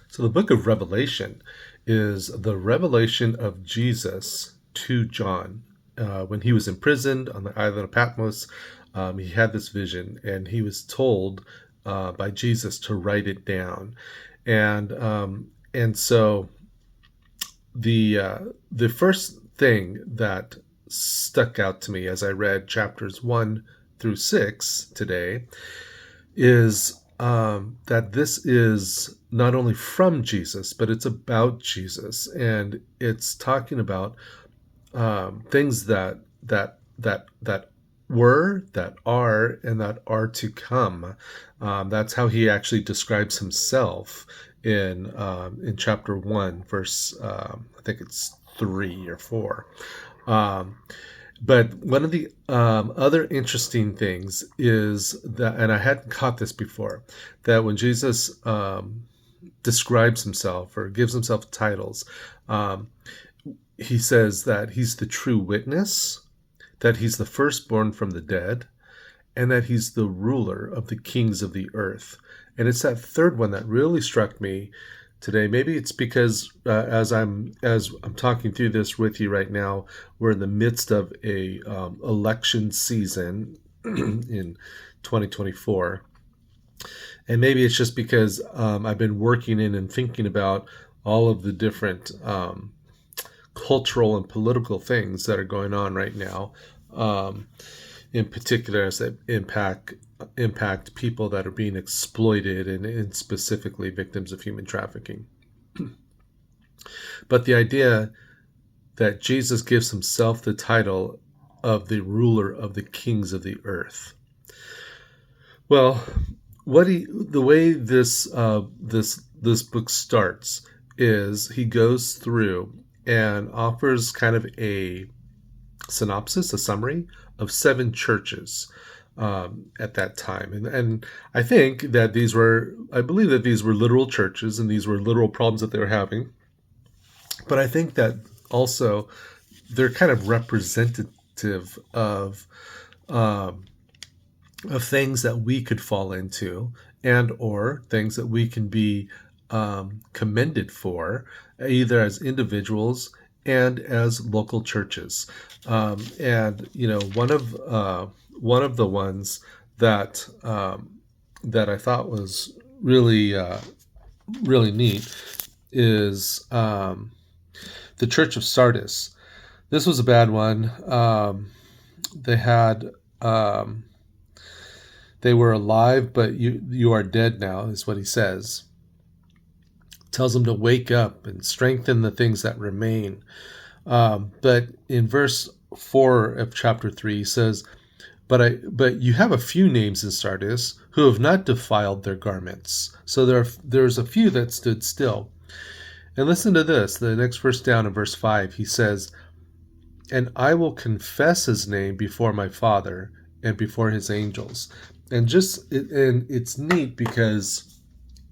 So the book of Revelation is the revelation of Jesus to John. When he was imprisoned on the island of Patmos, he had this vision, and he was told by Jesus to write it down. And so the first thing that stuck out to me as I read chapters 1 through 6 today is that this is not only from Jesus, but it's about Jesus, and it's talking about things that were, that are, and that are to come. That's how he actually describes himself in chapter 1, verse I think it's 3 or 4. Um, but one of the other interesting things is that, and I hadn't caught this before, that when Jesus describes himself or gives himself titles, um, he says that he's the true witness, that he's the firstborn from the dead, and that he's the ruler of the kings of the earth. And it's that third one that really struck me today. Maybe it's because as I'm talking through this with you right now, we're in the midst of a election season in 2024, and maybe it's just because I've been working in and thinking about all of the different cultural and political things that are going on right now. In particular, as they impact people that are being exploited, and specifically victims of human trafficking. But the idea that Jesus gives himself the title of the ruler of the kings of the earth. Well, the way this book starts is he goes through and offers kind of a synopsis, a summary of 7 churches at that time. And I believe that these were literal churches, and these were literal problems that they were having. But I think that also they're kind of representative of things that we could fall into, and or things that we can be commended for, either as individuals and as local churches. And one of the ones that that I thought was really neat is the Church of Sardis. This was a bad one. They had they were alive, but you are dead now, is what he says. Tells them to wake up and strengthen the things that remain. But in verse 4 of chapter 3, he says, But you have a few names in Sardis who have not defiled their garments. So there's a few that stood still. And listen to this, the next verse down in verse 5, he says, And I will confess his name before my Father and before his angels. And it's neat because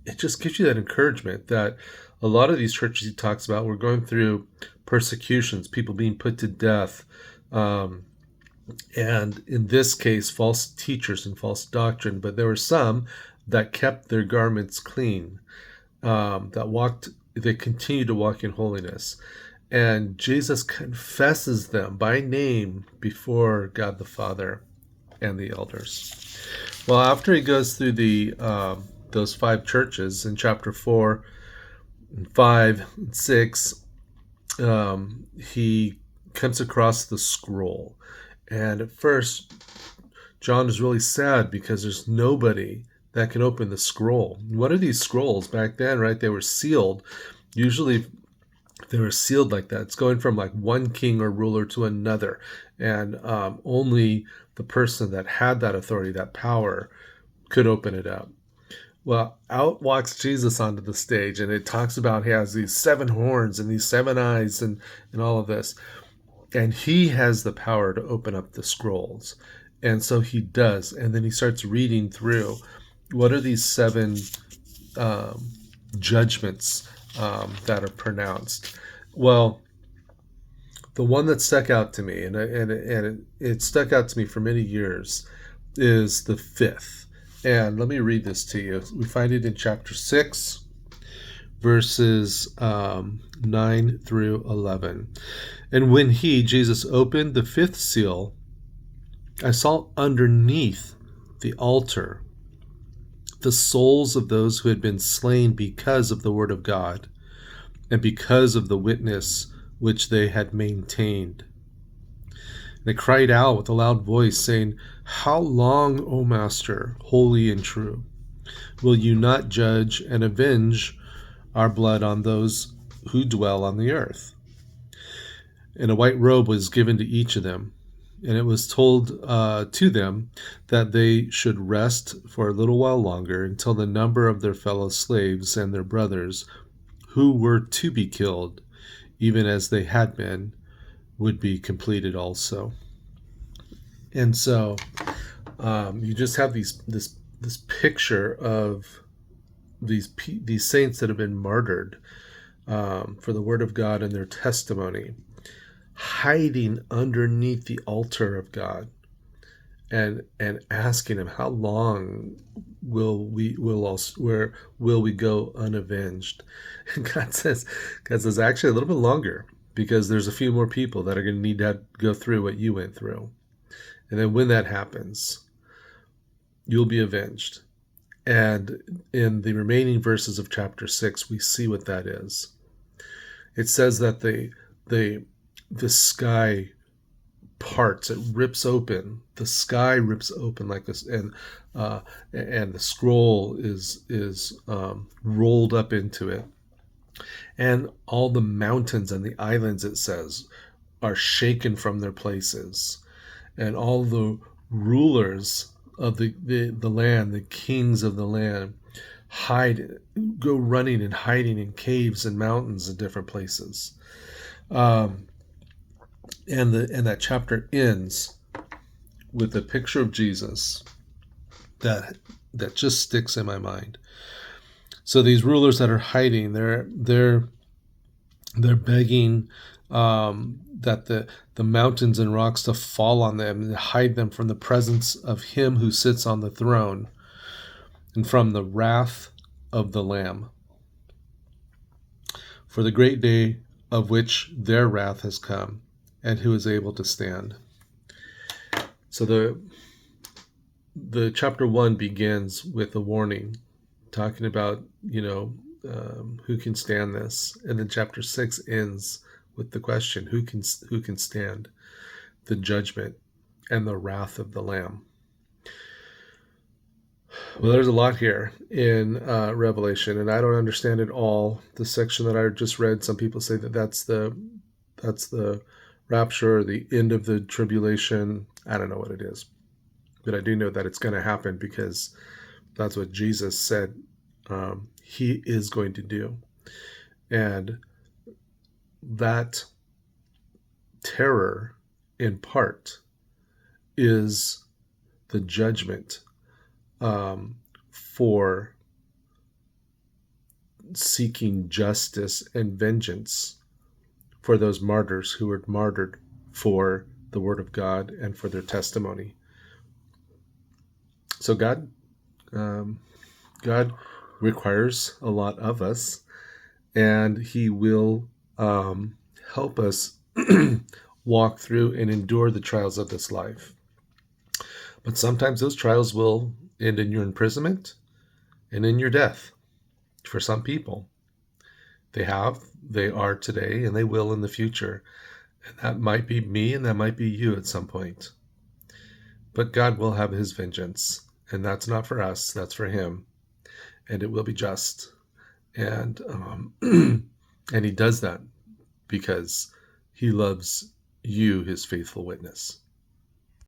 it just gives you that encouragement that a lot of these churches he talks about were going through persecutions, people being put to death, and in this case, false teachers and false doctrine. But there were some that kept their garments clean, they continued to walk in holiness. And Jesus confesses them by name before God the Father and the elders. Well, after he goes through those 5 churches in chapter 4 and 5 and 6, he comes across the scroll. And at first, John is really sad because there's nobody that can open the scroll. What are these scrolls? Back then, right, they were sealed. Usually they were sealed like that. It's going from like one king or ruler to another. And only the person that had that authority, that power, could open it up. Well, out walks Jesus onto the stage, and it talks about he has these 7 horns and these 7 eyes and all of this. And he has the power to open up the scrolls. And so he does. And then he starts reading through what are these 7 judgments that are pronounced. Well, the one that stuck out to me, and it stuck out to me for many years, is the 5th. And let me read this to you. We find it in chapter 6, verses 9 through 11. And when he, Jesus, opened the fifth seal, I saw underneath the altar the souls of those who had been slain because of the word of God and because of the witness which they had maintained. They cried out with a loud voice, saying, How long, O Master, holy and true, will you not judge and avenge our blood on those who dwell on the earth? And a white robe was given to each of them, and it was told to them that they should rest for a little while longer until the number of their fellow slaves and their brothers who were to be killed, even as they had been, would be completed also. And so you just have this picture of these saints that have been martyred for the word of God and their testimony, hiding underneath the altar of God, and asking him, how long will we go unavenged? And God says actually a little bit longer, because there's a few more people that are going to need to go through what you went through. And then when that happens, you'll be avenged. And in the remaining verses of chapter 6, we see what that is. It says that the sky parts, it rips open. The sky rips open like this, and the scroll is rolled up into it. And all the mountains and the islands, it says, are shaken from their places. And all the rulers of the land, the kings of the land, go running and hiding in caves and mountains and different places. And that chapter ends with a picture of Jesus that just sticks in my mind. So these rulers that are hiding, they're begging that the mountains and rocks to fall on them and hide them from the presence of him who sits on the throne and from the wrath of the Lamb. For the great day of which their wrath has come, and who is able to stand. So the chapter 1 begins with a warning, talking about, who can stand this, and then chapter 6 ends with the question, who can stand the judgment and the wrath of the Lamb? Well, there's a lot here in Revelation, and I don't understand it all. The section that I just read, some people say that's the rapture, or the end of the tribulation. I don't know what it is, but I do know that it's going to happen, because that's what Jesus said he is going to do. And that terror, in part, is the judgment for seeking justice and vengeance for those martyrs who were martyred for the word of God and for their testimony. So God requires a lot of us, and he will help us walk through and endure the trials of this life. But sometimes those trials will end in your imprisonment and in your death. For some people, they are today, and they will in the future. And that might be me, and that might be you at some point. But God will have his vengeance, and that's not for us, that's for him. And it will be just. And and he does that because he loves you, his faithful witness.